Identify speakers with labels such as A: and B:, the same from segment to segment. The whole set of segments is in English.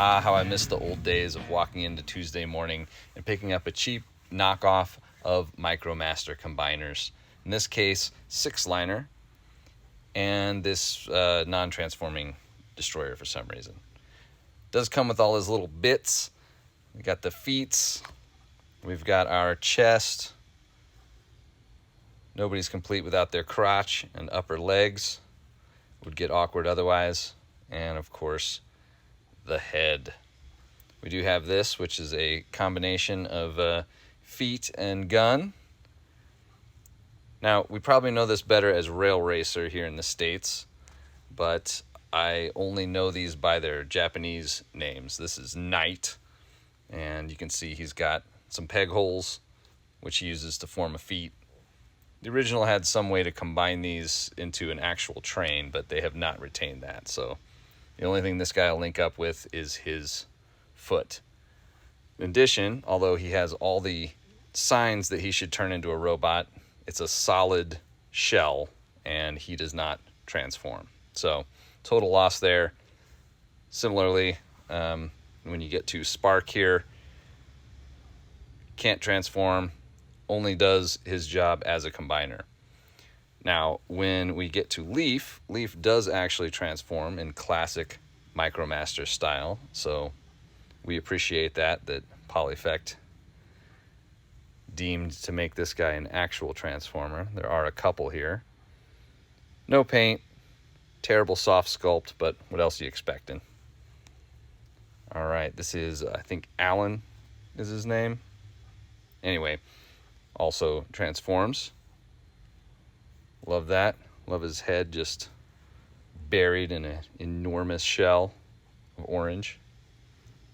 A: Ah, how I miss the old days of walking into Tuesday morning and picking up a cheap knockoff of Micromaster combiners. In this case, Sixliner and this non-transforming destroyer for some reason. Does come with all his little bits. We got the feet. We've got our chest. Nobody's complete without their crotch and upper legs. Would get awkward otherwise. And of course, the head. We do have this, which is a combination of feet and gun. Now, we probably know this better as Railracer here in the States, but I only know these by their Japanese names. This is Knight, and you can see he's got some peg holes, which he uses to form a feet. The original had some way to combine these into an actual train, but they have not retained that. So the only thing this guy will link up with is his foot. In addition, although he has all the signs that he should turn into a robot, it's a solid shell, and he does not transform. So total loss there. Similarly, when you get to Spark here, can't transform, only does his job as a combiner. Now, when we get to Leaf, Leaf does actually transform in classic Micromaster style, so we appreciate that Polyfect deemed to make this guy an actual transformer. There are a couple here. No paint, terrible soft sculpt, but what else are you expecting? All right, this is, I think Alan is his name. Anyway, also transforms. Love that. Love his head just buried in an enormous shell of orange.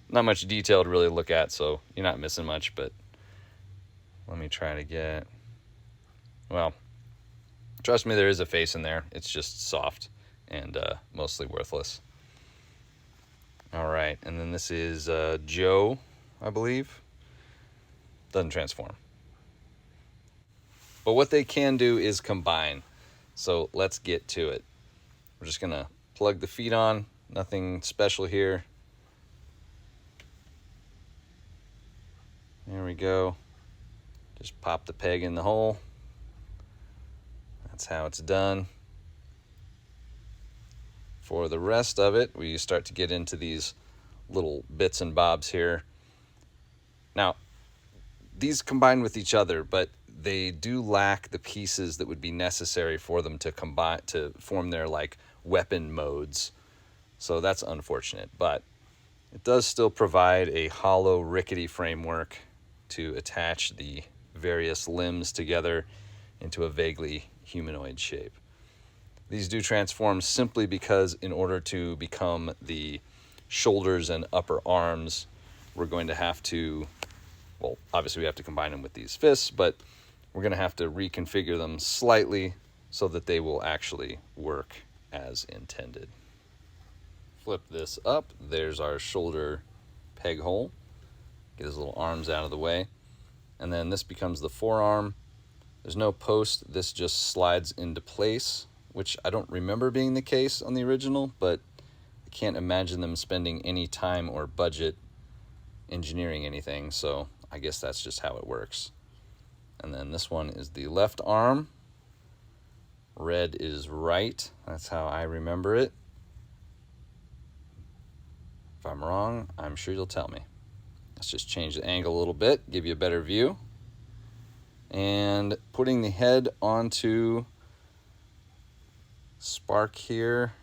A: Not much detail to really look at, so you're not missing much, but let me try to get... Well, trust me, there is a face in there. It's just soft and mostly worthless. All right, and then this is Joe, I believe. Doesn't transform. But what they can do is combine. So let's get to it. We're just gonna plug the feet on. Nothing special here. There we go. Just pop the peg in the hole. That's how it's done. For the rest of it, we start to get into these little bits and bobs here. Now, these combine with each other, but they do lack the pieces that would be necessary for them to combine to form their like weapon modes. So that's unfortunate, but it does still provide a hollow, rickety framework to attach the various limbs together into a vaguely humanoid shape. These do transform simply because in order to become the shoulders and upper arms, we're going to have to, well, obviously we have to combine them with these fists, but we're going to have to reconfigure them slightly so that they will actually work as intended. Flip this up. There's our shoulder peg hole. Get his little arms out of the way. And then this becomes the forearm. There's no post. This just slides into place, which I don't remember being the case on the original, but I can't imagine them spending any time or budget engineering anything, so I guess that's just how it works. And then this one is the left arm. Red is right. That's how I remember it. If I'm wrong, I'm sure you'll tell me. Let's just change the angle a little bit, give you a better view. And putting the head onto Spark here,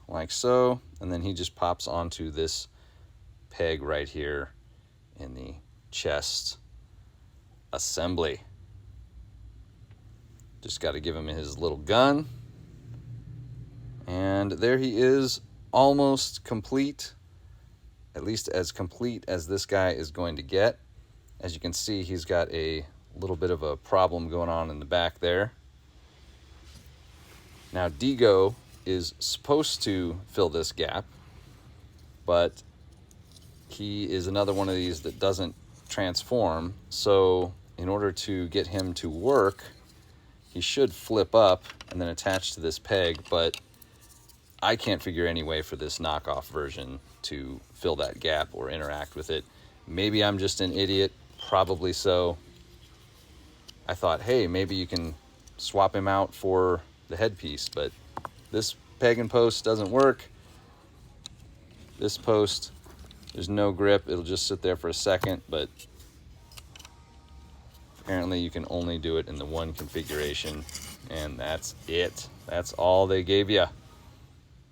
A: like so. And then he just pops onto this peg right here in the chest assembly. Just got to give him his little gun. And there he is, almost complete. At least as complete as this guy is going to get. As you can see, he's got a little bit of a problem going on in the back there. Now, Digo is supposed to fill this gap, but he is another one of these that doesn't transform. So in order to get him to work, he should flip up and then attach to this peg, but I can't figure any way for this knockoff version to fill that gap or interact with it. Maybe I'm just an idiot, probably so. I thought, hey, maybe you can swap him out for the headpiece, but this peg and post doesn't work. This post, there's no grip. It'll just sit there for a second, but apparently you can only do it in the one configuration, and that's it. That's all they gave you.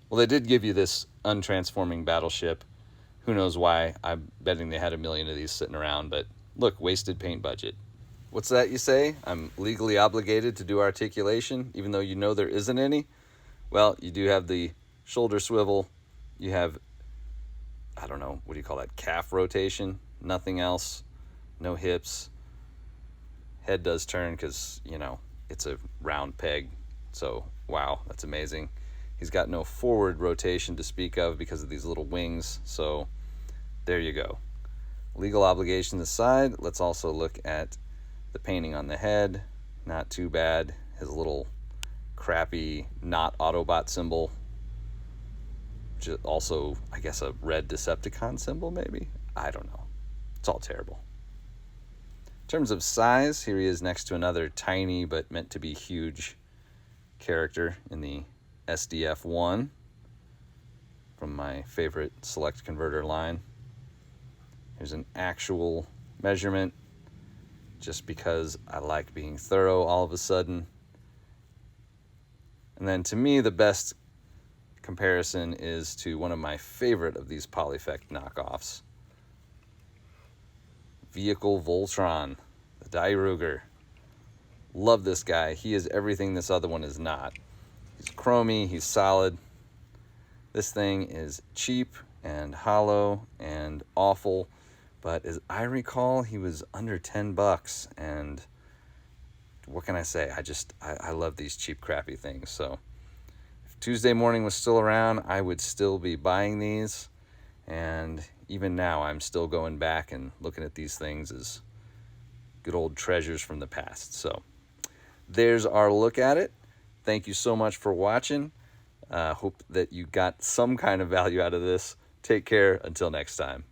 A: Well, they did give you this untransforming battleship. Who knows why? I'm betting they had 1 million of these sitting around, but look, wasted paint budget. What's that you say? I'm legally obligated to do articulation, even though you know there isn't any? Well, you do have the shoulder swivel. You have, I don't know, what do you call that? Calf rotation. Nothing else. No hips. Head does turn because, you know, it's a round peg. So, wow, that's amazing. He's got no forward rotation to speak of because of these little wings. So, there you go. Legal obligations aside, let's also look at the painting on the head. Not too bad. His little crappy not Autobot symbol. Which is also, I guess, a red Decepticon symbol, maybe? I don't know. It's all terrible. In terms of size, here he is next to another tiny but meant to be huge character in the SDF-1 from my favorite select converter line. Here's an actual measurement, just because I like being thorough all of a sudden. And then to me, the best comparison is to one of my favorite of these Polyfect knockoffs, Vehicle Voltron, the Die Ruger. Love this guy. He is everything this other one is not. He's chromy, he's solid. This thing is cheap and hollow and awful, but as I recall, he was under $10, and what can I say? I love these cheap, crappy things. So if Tuesday morning was still around, I would still be buying these, and even now, I'm still going back and looking at these things as good old treasures from the past. So there's our look at it. Thank you so much for watching. Hope that you got some kind of value out of this. Take care. Until next time.